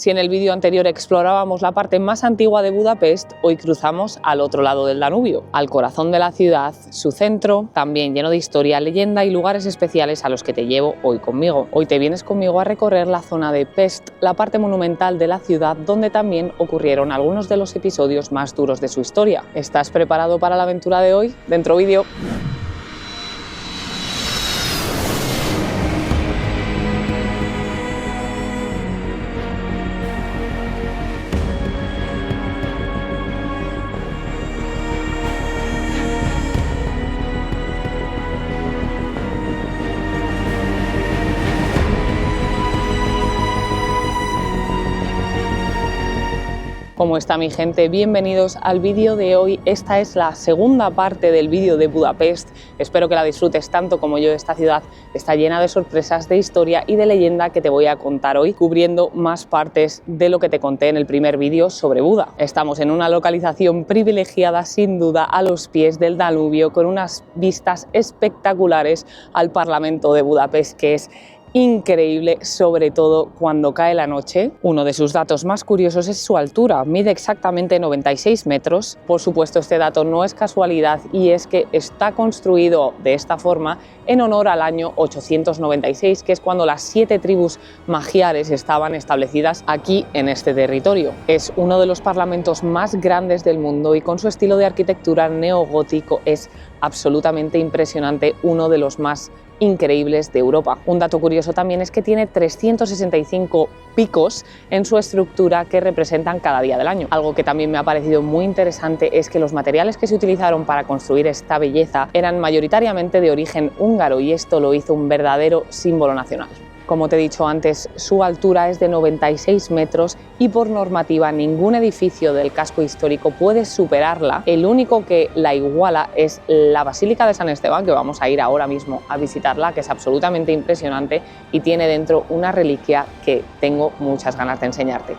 Si en el vídeo anterior explorábamos la parte más antigua de Budapest, hoy cruzamos al otro lado del Danubio, al corazón de la ciudad, su centro, también lleno de historia, leyenda y lugares especiales a los que te llevo hoy conmigo. Hoy te vienes conmigo a recorrer la zona de Pest, la parte monumental de la ciudad donde también ocurrieron algunos de los episodios más duros de su historia. ¿Estás preparado para la aventura de hoy? Dentro vídeo. ¿Cómo está mi gente? Bienvenidos al vídeo de hoy. Esta es la segunda parte del vídeo de Budapest. Espero que la disfrutes tanto como yo. Esta ciudad está llena de sorpresas, de historia y de leyenda que te voy a contar hoy, cubriendo más partes de lo que te conté en el primer vídeo sobre Buda. Estamos en una localización privilegiada, sin duda, a los pies del Danubio, con unas vistas espectaculares al Parlamento de Budapest, que es increíble, sobre todo cuando cae la noche. Uno de sus datos más curiosos es su altura, mide exactamente 96 metros. Por supuesto, este dato no es casualidad y es que está construido de esta forma en honor al año 896, que es cuando las 7 tribus magiares estaban establecidas aquí en este territorio. Es uno de los parlamentos más grandes del mundo y con su estilo de arquitectura neogótico es absolutamente impresionante, uno de los más increíbles de Europa. Un dato curioso también es que tiene 365 picos en su estructura que representan cada día del año. Algo que también me ha parecido muy interesante es que los materiales que se utilizaron para construir esta belleza eran mayoritariamente de origen húngaro y esto lo hizo un verdadero símbolo nacional. Como te he dicho antes, su altura es de 96 metros y por normativa ningún edificio del casco histórico puede superarla. El único que la iguala es la Basílica de San Esteban, que vamos a ir ahora mismo a visitarla, que es absolutamente impresionante y tiene dentro una reliquia que tengo muchas ganas de enseñarte.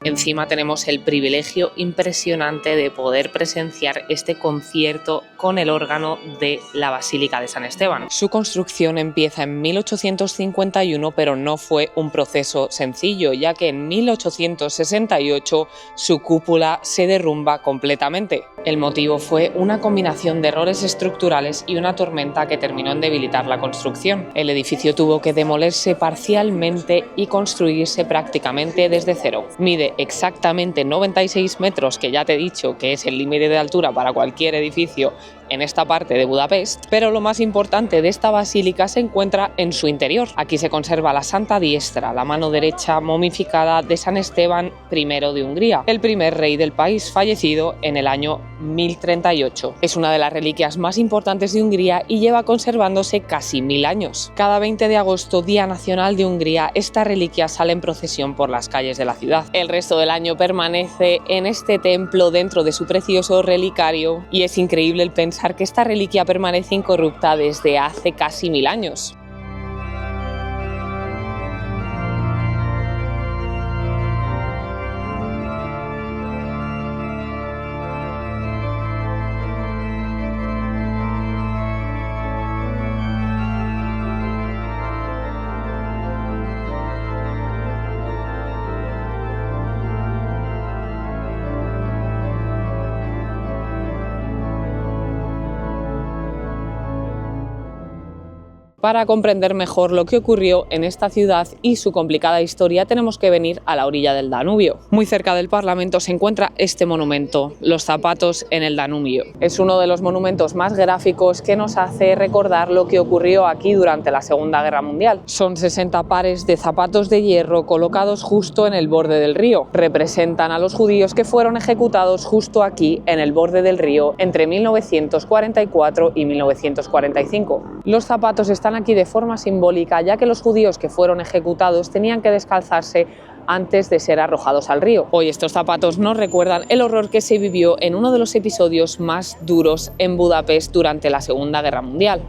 Encima tenemos el privilegio impresionante de poder presenciar este concierto con el órgano de la Basílica de San Esteban. Su construcción empieza en 1851, pero no fue un proceso sencillo, ya que en 1868 su cúpula se derrumba completamente. El motivo fue una combinación de errores estructurales y una tormenta que terminó en debilitar la construcción. El edificio tuvo que demolerse parcialmente y construirse prácticamente desde cero. Mide exactamente 96 metros, que ya te he dicho que es el límite de altura para cualquier edificio en esta parte de Budapest, pero lo más importante de esta basílica se encuentra en su interior. Aquí se conserva la Santa Diestra, la mano derecha momificada de San Esteban I de Hungría, el primer rey del país, fallecido en el año 1038. Es una de las reliquias más importantes de Hungría y lleva conservándose casi 1000 años. Cada 20 de agosto, Día Nacional de Hungría, esta reliquia sale en procesión por las calles de la ciudad. El resto del año permanece en este templo dentro de su precioso relicario y es increíble el pensar que esta reliquia permanece incorrupta desde hace casi 1000 años. Para comprender mejor lo que ocurrió en esta ciudad y su complicada historia, tenemos que venir a la orilla del Danubio. Muy cerca del Parlamento se encuentra este monumento, los zapatos en el Danubio. Es uno de los monumentos más gráficos que nos hace recordar lo que ocurrió aquí durante la Segunda Guerra Mundial. Son 60 pares de zapatos de hierro colocados justo en el borde del río. Representan a los judíos que fueron ejecutados justo aquí, en el borde del río, entre 1944 y 1945. Los zapatos están aquí de forma simbólica, ya que los judíos que fueron ejecutados tenían que descalzarse antes de ser arrojados al río. Hoy estos zapatos nos recuerdan el horror que se vivió en uno de los episodios más duros en Budapest durante la Segunda Guerra Mundial.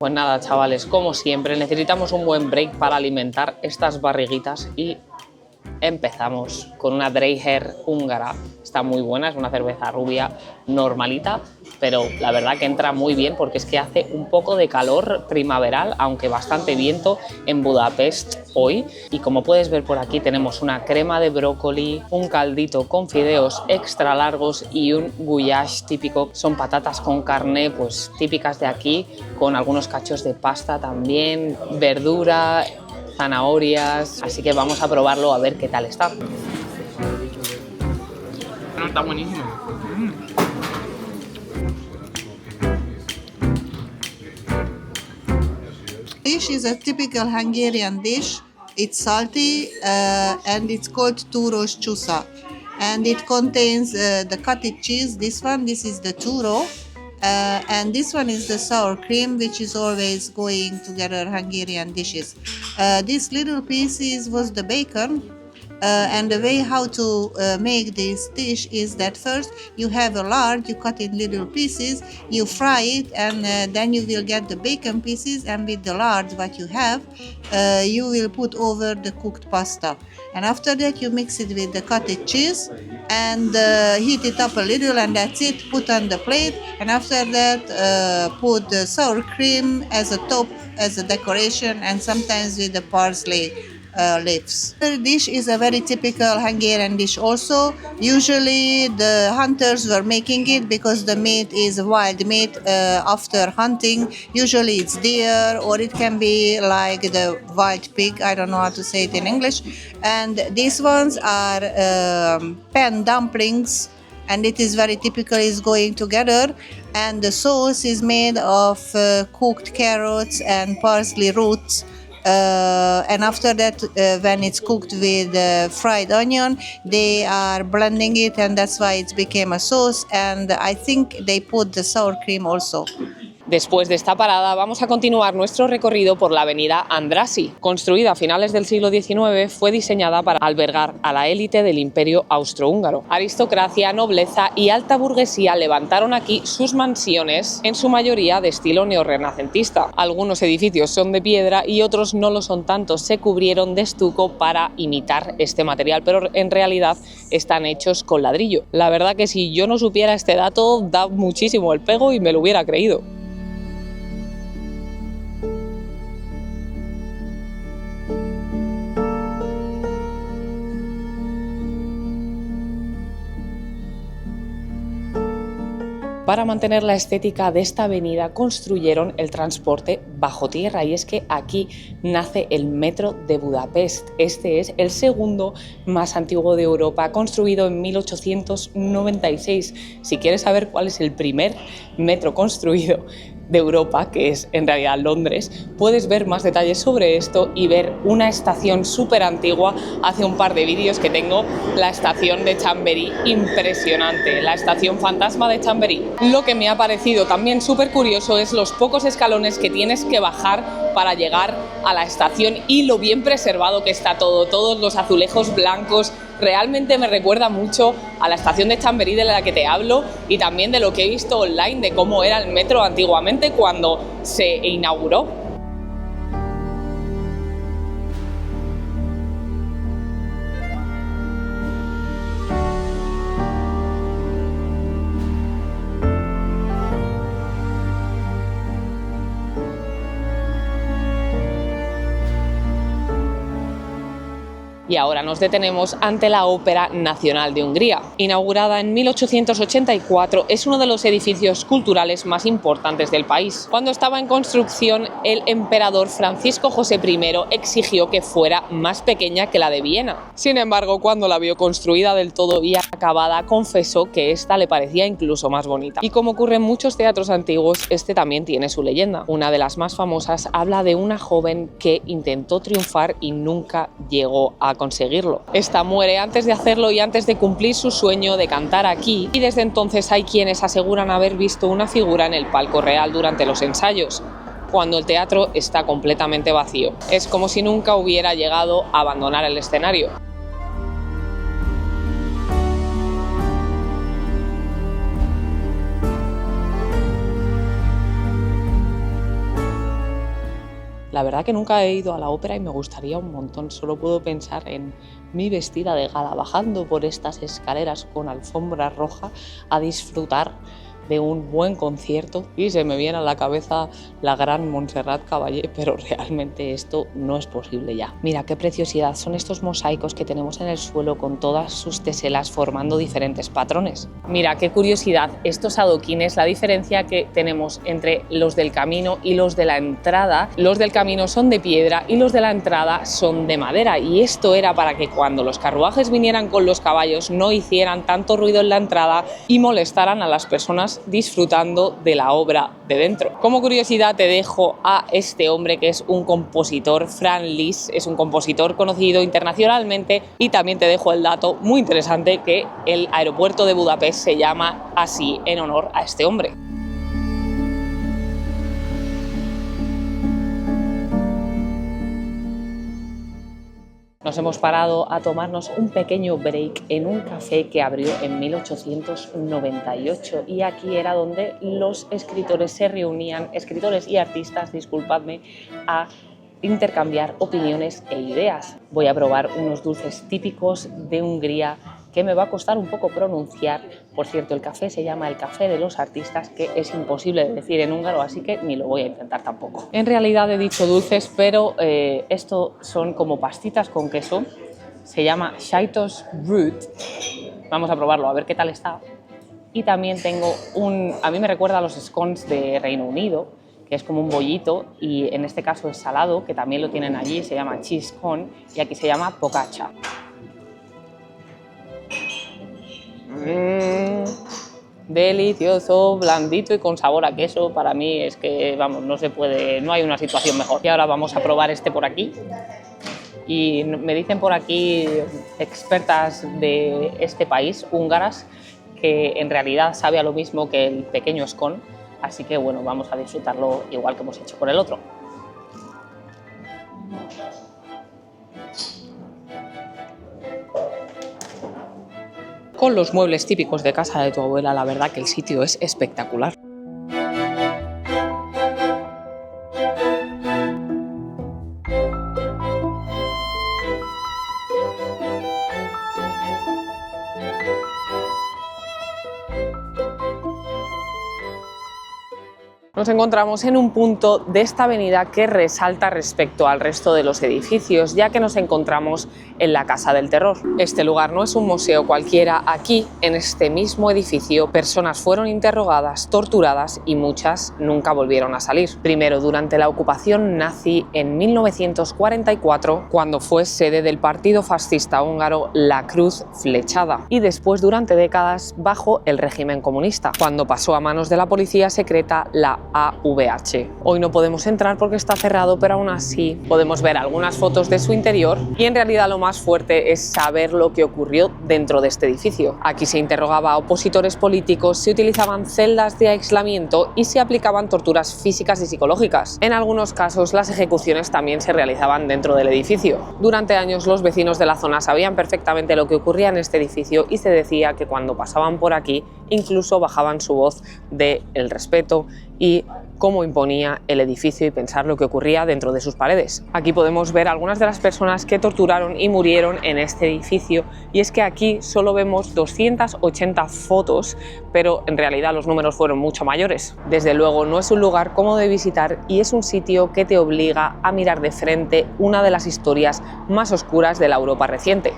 Pues nada, chavales, como siempre, necesitamos un buen break para alimentar estas barriguitas y empezamos con una Dreher húngara. Está muy buena, es una cerveza rubia normalita, pero la verdad que entra muy bien porque es que hace un poco de calor primaveral, aunque bastante viento en Budapest hoy. Y como puedes ver por aquí tenemos una crema de brócoli, un caldito con fideos extra largos y un goulash típico. Son patatas con carne, pues típicas de aquí, con algunos cachos de pasta también, verdura, zanahorias, así que vamos a probarlo a ver qué tal está. Está buenísimo. Dish is a typical Hungarian dish. It's salty and it's called turos chusa, and it contains the cottage cheese. This is the turo. And this one is the sour cream, which is always going together Hungarian dishes. This little pieces was the bacon. And the way how to make this dish is that first you have a lard, you cut in little pieces, you fry it, and then you will get the bacon pieces, and with the lard what you have, you will put over the cooked pasta. And after that you mix it with the cottage cheese and heat it up a little, and that's it, put on the plate. And after that put the sour cream as a top, as a decoration, and sometimes with the parsley leaves. The dish is a very typical Hungarian dish also. Usually the hunters were making it because the meat is wild meat after hunting. Usually it's deer, or it can be like the wild pig, I don't know how to say it in English. And these ones are pan dumplings, and it is very typical, is going together. And the sauce is made of cooked carrots and parsley roots. And after that, when it's cooked with fried onion, they are blending it, and that's why it became a sauce. And I think they put the sour cream also. Después de esta parada vamos a continuar nuestro recorrido por la avenida Andrássy. Construida a finales del siglo XIX, fue diseñada para albergar a la élite del Imperio Austrohúngaro. Aristocracia, nobleza y alta burguesía levantaron aquí sus mansiones, en su mayoría de estilo neorrenacentista. Algunos edificios son de piedra y otros no lo son tanto, se cubrieron de estuco para imitar este material, pero en realidad están hechos con ladrillo. La verdad que si yo no supiera este dato, da muchísimo el pego y me lo hubiera creído. Para mantener la estética de esta avenida construyeron el transporte bajo tierra, y es que aquí nace el metro de Budapest. Este es el segundo más antiguo de Europa, construido en 1896. Si quieres saber cuál es el primer metro construido de Europa, que es en realidad Londres, puedes ver más detalles sobre esto y ver una estación súper antigua. Hace un par de vídeos que tengo la estación de Chamberí, impresionante, la estación fantasma de Chamberí. Lo que me ha parecido también súper curioso es los pocos escalones que tienes que bajar para llegar a la estación y lo bien preservado que está todo, todos los azulejos blancos. Realmente me recuerda mucho a la estación de Chamberí de la que te hablo, y también de lo que he visto online de cómo era el metro antiguamente cuando se inauguró. Y ahora nos detenemos ante la Ópera Nacional de Hungría. Inaugurada en 1884, es uno de los edificios culturales más importantes del país. Cuando estaba en construcción, el emperador Francisco José I exigió que fuera más pequeña que la de Viena. Sin embargo, cuando la vio construida del todo y acabada, confesó que esta le parecía incluso más bonita. Y como ocurre en muchos teatros antiguos, este también tiene su leyenda. Una de las más famosas habla de una joven que intentó triunfar y nunca llegó a conseguirlo. Esta muere antes de hacerlo y antes de cumplir su sueño de cantar aquí, y desde entonces hay quienes aseguran haber visto una figura en el palco real durante los ensayos, cuando el teatro está completamente vacío. Es como si nunca hubiera llegado a abandonar el escenario. La verdad que nunca he ido a la ópera y me gustaría un montón. Solo puedo pensar en mí vestida de gala bajando por estas escaleras con alfombra roja a disfrutar de un buen concierto, y se me viene a la cabeza la gran Montserrat Caballé, pero realmente esto no es posible ya. Mira qué preciosidad son estos mosaicos que tenemos en el suelo con todas sus teselas formando diferentes patrones. Mira qué curiosidad estos adoquines, la diferencia que tenemos entre los del camino y los de la entrada. Los del camino son de piedra y los de la entrada son de madera, y esto era para que cuando los carruajes vinieran con los caballos no hicieran tanto ruido en la entrada y molestaran a las personas disfrutando de la obra de dentro. Como curiosidad te dejo a este hombre que es un compositor, Franz Liszt, es un compositor conocido internacionalmente, y también te dejo el dato muy interesante que el aeropuerto de Budapest se llama así en honor a este hombre. Nos hemos parado a tomarnos un pequeño break en un café que abrió en 1898, y aquí era donde los escritores se reunían, escritores y artistas, disculpadme, a intercambiar opiniones e ideas. Voy a probar unos dulces típicos de Hungría que me va a costar un poco pronunciar. Por cierto, el café se llama el Café de los Artistas, que es imposible de decir en húngaro, así que ni lo voy a intentar tampoco. En realidad he dicho dulces, pero esto son como pastitas con queso. Se llama Sajtos Brut. Vamos a probarlo, a ver qué tal está. Y también tengo a mí me recuerda a los scones de Reino Unido, que es como un bollito, y en este caso es salado, que también lo tienen allí, se llama cheese scone, y aquí se llama focaccia. Delicioso, blandito y con sabor a queso. Para mí es que, vamos, no hay una situación mejor. Y ahora vamos a probar este por aquí. Y me dicen por aquí expertas de este país, húngaras, que en realidad sabe a lo mismo que el pequeño scone. Así que bueno, vamos a disfrutarlo igual que hemos hecho con el otro. Con los muebles típicos de casa de tu abuela, la verdad que el sitio es espectacular. Nos encontramos en un punto de esta avenida que resalta respecto al resto de los edificios, ya que nos encontramos en la Casa del Terror. Este lugar no es un museo cualquiera. Aquí, en este mismo edificio, personas fueron interrogadas, torturadas y muchas nunca volvieron a salir. Primero durante la ocupación nazi en 1944, cuando fue sede del partido fascista húngaro La Cruz Flechada, y después durante décadas bajo el régimen comunista, cuando pasó a manos de la policía secreta, la AVH. Hoy no podemos entrar porque está cerrado, pero aún así podemos ver algunas fotos de su interior, y en realidad lo más fuerte es saber lo que ocurrió dentro de este edificio. Aquí se interrogaba a opositores políticos, se utilizaban celdas de aislamiento y se aplicaban torturas físicas y psicológicas. En algunos casos las ejecuciones también se realizaban dentro del edificio. Durante años los vecinos de la zona sabían perfectamente lo que ocurría en este edificio, y se decía que cuando pasaban por aquí incluso bajaban su voz del respeto y cómo imponía el edificio y pensar lo que ocurría dentro de sus paredes. Aquí podemos ver algunas de las personas que torturaron y murieron en este edificio, y es que aquí solo vemos 280 fotos, pero en realidad los números fueron mucho mayores. Desde luego no es un lugar cómodo de visitar, y es un sitio que te obliga a mirar de frente una de las historias más oscuras de la Europa reciente.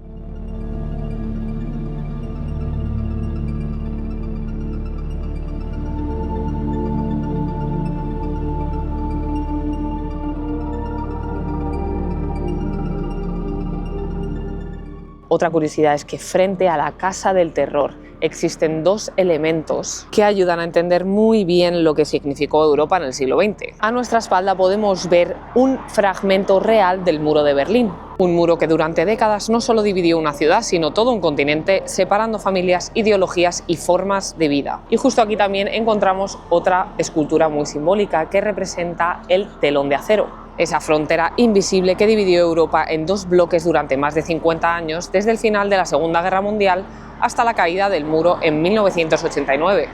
Otra curiosidad es que frente a la Casa del Terror existen dos elementos que ayudan a entender muy bien lo que significó Europa en el siglo XX. A nuestra espalda podemos ver un fragmento real del muro de Berlín. Un muro que durante décadas no solo dividió una ciudad, sino todo un continente, separando familias, ideologías y formas de vida. Y justo aquí también encontramos otra escultura muy simbólica que representa el telón de acero. Esa frontera invisible que dividió Europa en dos bloques durante más de 50 años, desde el final de la Segunda Guerra Mundial hasta la caída del muro en 1989.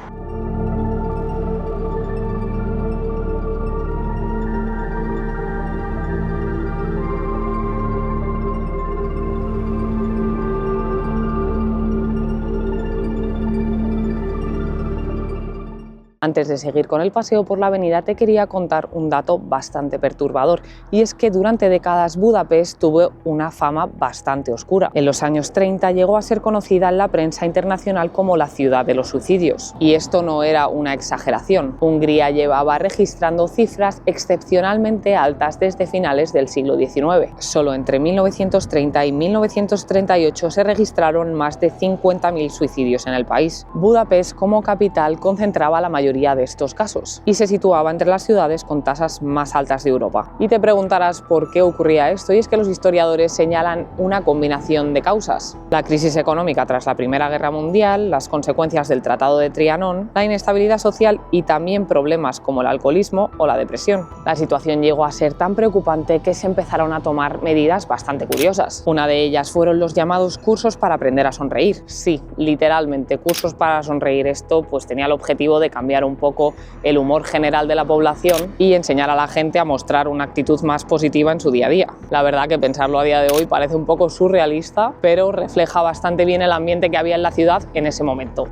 Antes de seguir con el paseo por la avenida te quería contar un dato bastante perturbador, y es que durante décadas Budapest tuvo una fama bastante oscura. En los años 30 llegó a ser conocida en la prensa internacional como la ciudad de los suicidios, y esto no era una exageración. Hungría llevaba registrando cifras excepcionalmente altas desde finales del siglo XIX. Solo entre 1930 y 1938 se registraron más de 50.000 suicidios en el país. Budapest, como capital, concentraba la mayoría de estos casos y se situaba entre las ciudades con tasas más altas de Europa. Y te preguntarás por qué ocurría esto, y es que los historiadores señalan una combinación de causas: la crisis económica tras la Primera Guerra Mundial, las consecuencias del Tratado de Trianón, la inestabilidad social y también problemas como el alcoholismo o la depresión. La situación llegó a ser tan preocupante que se empezaron a tomar medidas bastante curiosas. Una de ellas fueron los llamados cursos para aprender a sonreír. Sí, literalmente, cursos para sonreír. Esto pues tenía el objetivo de cambiar un poco el humor general de la población y enseñar a la gente a mostrar una actitud más positiva en su día a día. La verdad que pensarlo a día de hoy parece un poco surrealista, pero refleja bastante bien el ambiente que había en la ciudad en ese momento.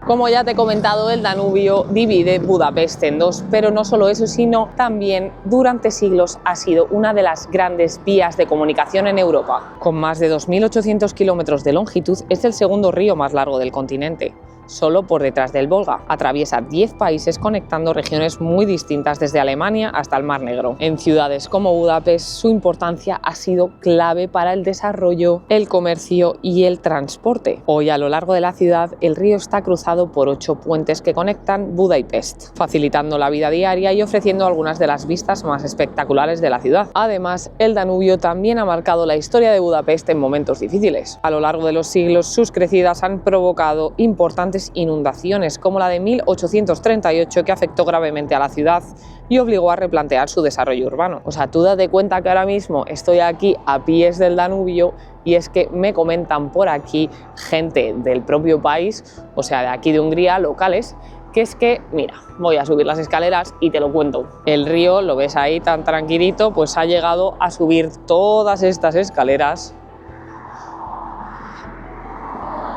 Como ya te he comentado, el Danubio divide Budapest en dos, pero no solo eso, sino también durante siglos ha sido una de las grandes vías de comunicación en Europa. Con más de 2.800 kilómetros de longitud, es el segundo río más largo del continente, solo por detrás del Volga. Atraviesa 10 países conectando regiones muy distintas desde Alemania hasta el Mar Negro. En ciudades como Budapest, su importancia ha sido clave para el desarrollo, el comercio y el transporte. Hoy, a lo largo de la ciudad, el río está cruzado por 8 puentes que conectan Buda y Pest, facilitando la vida diaria y ofreciendo algunas de las vistas más espectaculares de la ciudad. Además, el Danubio también ha marcado la historia de Budapest en momentos difíciles. A lo largo de los siglos, sus crecidas han provocado importantes inundaciones, como la de 1838, que afectó gravemente a la ciudad y obligó a replantear su desarrollo urbano. O sea, tú date cuenta que ahora mismo estoy aquí a pies del Danubio, y es que me comentan por aquí gente del propio país, o sea, de aquí de Hungría, locales, que es que, mira, voy a subir las escaleras y te lo cuento. El río, lo ves ahí tan tranquilito, pues ha llegado a subir todas estas escaleras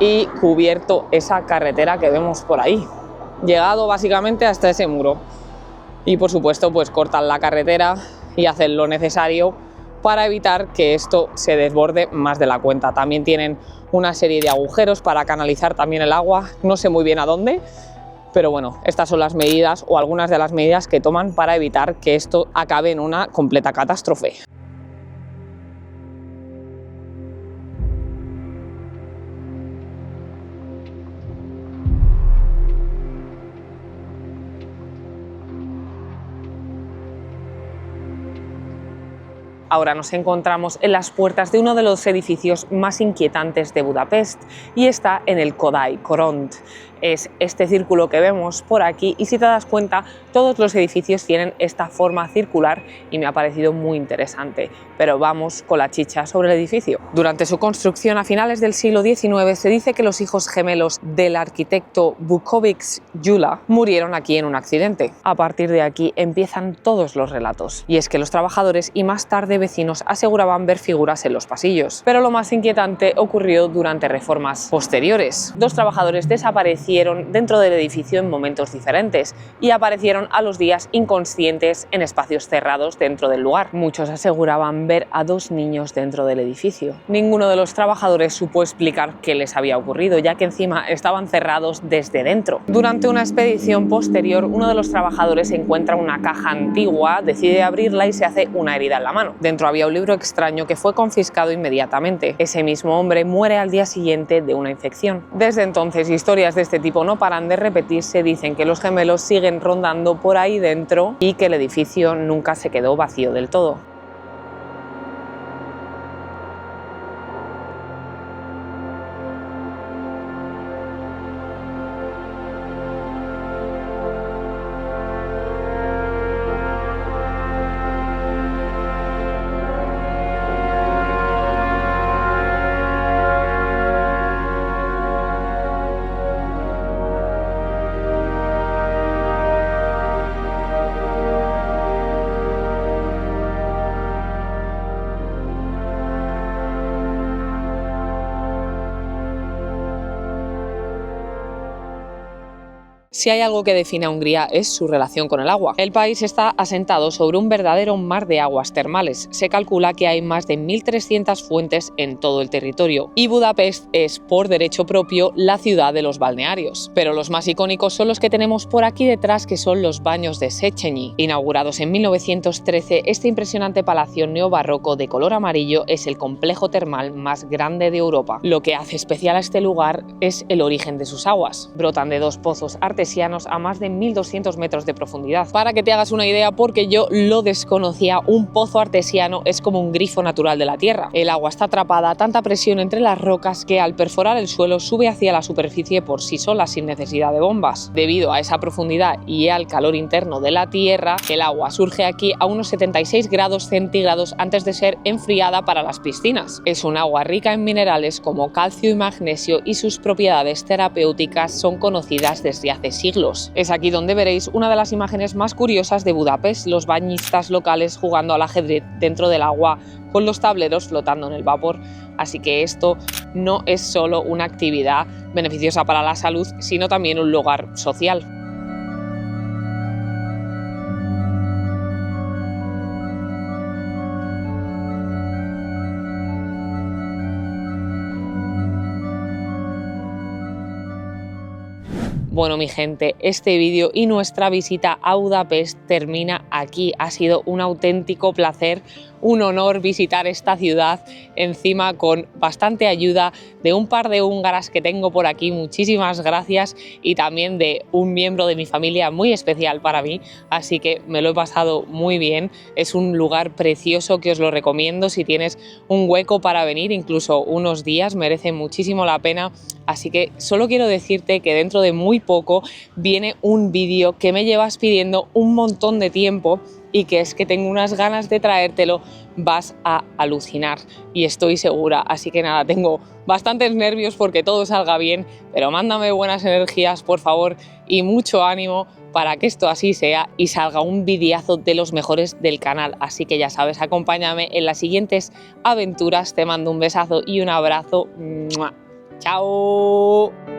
y cubierto esa carretera que vemos por ahí. Llegado básicamente hasta ese muro. Y por supuesto, pues cortan la carretera y hacen lo necesario para evitar que esto se desborde más de la cuenta. También tienen una serie de agujeros para canalizar también el agua, no sé muy bien a dónde, pero bueno, estas son las medidas o algunas de las medidas que toman para evitar que esto acabe en una completa catástrofe. Ahora nos encontramos en las puertas de uno de los edificios más inquietantes de Budapest, y está en el Kodály Koront. Es este círculo que vemos por aquí, y si te das cuenta, todos los edificios tienen esta forma circular y me ha parecido muy interesante. Pero vamos con la chicha sobre el edificio. Durante su construcción a finales del siglo XIX se dice que los hijos gemelos del arquitecto Bukovics Gyula murieron aquí en un accidente. A partir de aquí empiezan todos los relatos, y es que los trabajadores y más tarde vecinos aseguraban ver figuras en los pasillos. Pero lo más inquietante ocurrió durante reformas posteriores. 2 trabajadores desaparecieron dentro del edificio en momentos diferentes y aparecieron a los días inconscientes en espacios cerrados dentro del lugar. Muchos aseguraban ver a 2 niños dentro del edificio. Ninguno de los trabajadores supo explicar qué les había ocurrido, ya que encima estaban cerrados desde dentro. Durante una expedición posterior, uno de los trabajadores encuentra una caja antigua, decide abrirla y se hace una herida en la mano. Dentro había un libro extraño que fue confiscado inmediatamente. Ese mismo hombre muere al día siguiente de una infección. Desde entonces, historias de este tipo no paran de repetirse. Dicen que los gemelos siguen rondando por ahí dentro y que el edificio nunca se quedó vacío del todo. Si hay algo que define a Hungría es su relación con el agua. El país está asentado sobre un verdadero mar de aguas termales. Se calcula que hay más de 1.300 fuentes en todo el territorio y Budapest es, por derecho propio, la ciudad de los balnearios. Pero los más icónicos son los que tenemos por aquí detrás, que son los baños de Széchenyi. Inaugurados en 1913, este impresionante palacio neobarroco de color amarillo es el complejo termal más grande de Europa. Lo que hace especial a este lugar es el origen de sus aguas. Brotan de dos pozos artesianos a más de 1.200 metros de profundidad. Para que te hagas una idea, porque yo lo desconocía, un pozo artesiano es como un grifo natural de la tierra. El agua está atrapada a tanta presión entre las rocas que al perforar el suelo sube hacia la superficie por sí sola sin necesidad de bombas. Debido a esa profundidad y al calor interno de la tierra, el agua surge aquí a unos 76 grados centígrados antes de ser enfriada para las piscinas. Es un agua rica en minerales como calcio y magnesio y sus propiedades terapéuticas son conocidas desde hace siglos. Es aquí donde veréis una de las imágenes más curiosas de Budapest, los bañistas locales jugando al ajedrez dentro del agua con los tableros flotando en el vapor. Así que esto no es solo una actividad beneficiosa para la salud, sino también un lugar social. Bueno, mi gente, este vídeo y nuestra visita a Budapest termina aquí. Ha sido un auténtico placer, un honor visitar esta ciudad, encima con bastante ayuda de un par de húngaras que tengo por aquí. Muchísimas gracias, y también de un miembro de mi familia muy especial para mí, así que me lo he pasado muy bien. Es un lugar precioso que os lo recomiendo si tienes un hueco para venir, incluso unos días, merece muchísimo la pena. Así que solo quiero decirte que dentro de muy poco viene un vídeo que me llevas pidiendo un montón de tiempo y que es que tengo unas ganas de traértelo, vas a alucinar y estoy segura. Así que nada, tengo bastantes nervios porque todo salga bien, pero mándame buenas energías, por favor, y mucho ánimo para que esto así sea y salga un videazo de los mejores del canal. Así que ya sabes, acompáñame en las siguientes aventuras. Te mando un besazo y un abrazo. ¡Mua! ¡Chao!